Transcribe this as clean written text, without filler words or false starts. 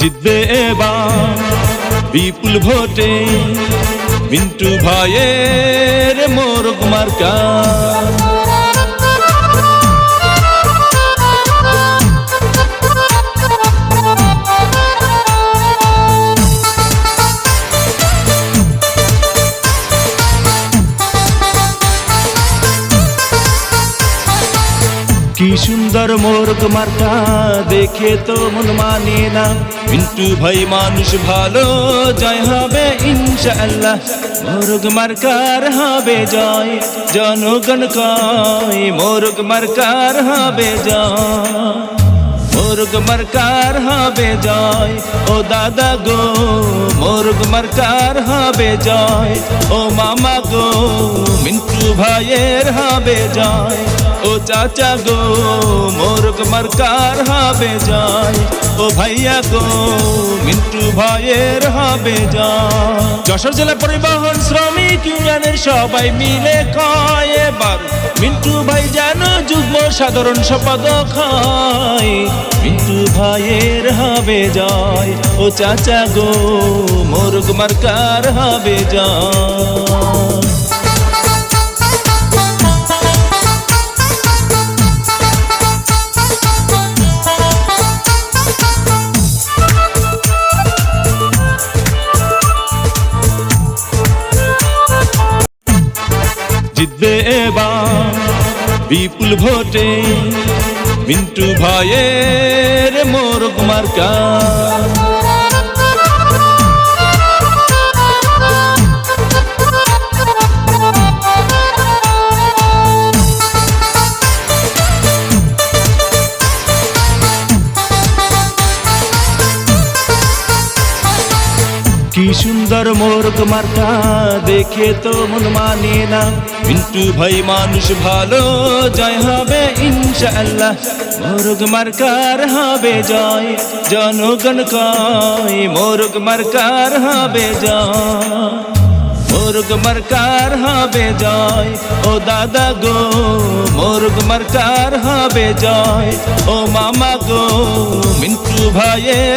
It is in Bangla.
জিতবে এবার বিপুল ভোটে মিন্টু ভাইয়ের মোরগ মার্কা। কি সুন্দর মোরগ মার্কা, দেখে তো মন মানে না। মিন্টু ভাই মানুষ ভালো, জয় হবে ইনশাআল্লাহ। মোরগ মার্কার হবে জয়, জনগণ কয় মোরগ মার্কার হবে জয়। মোরগ মার্কার হবে জয়, ও দাদা গো মোরগ মার্কার হবে জয়। ও মামা গো মিন্টু ভাইয়ের হবে জয়। ও চাচা গো মোরগ মার্কার হবে জয়। ও ভাইয়া গো মিন্টু ভাইয়ের হবে জয়। যশোর জেলা পরিবহন শ্রমিক ইউনিয়নের সবাই মিলে কয় এবার মিন্টু ভাই যেন যুগ্ম সাধারণ সম্পাদক হয়। মিন্টু ভাইয়ের হবে জয়, ও চাচা গো মোরগ মার্কার হবে জয়। জিতবে এবার বিপুল ভোটে মিন্টু ভাইয়ের মোরগ মার্কা। কি সুন্দর মোরগ মার্কা, দেখে তো মন মানে না। মিন্টু ভাই মানুষ ভালো, জয় হবে ইনশাআল্লাহ। মোরগ মার্কার হবে জয়, জনগণ কয় মোরগ মার্কার হবে জয়। মোরগ মার্কার হবে জয়, ও দাদা গো মোরগ মার্কার হবে জয়। ও মামা গো মিন্টু ভাইয়ের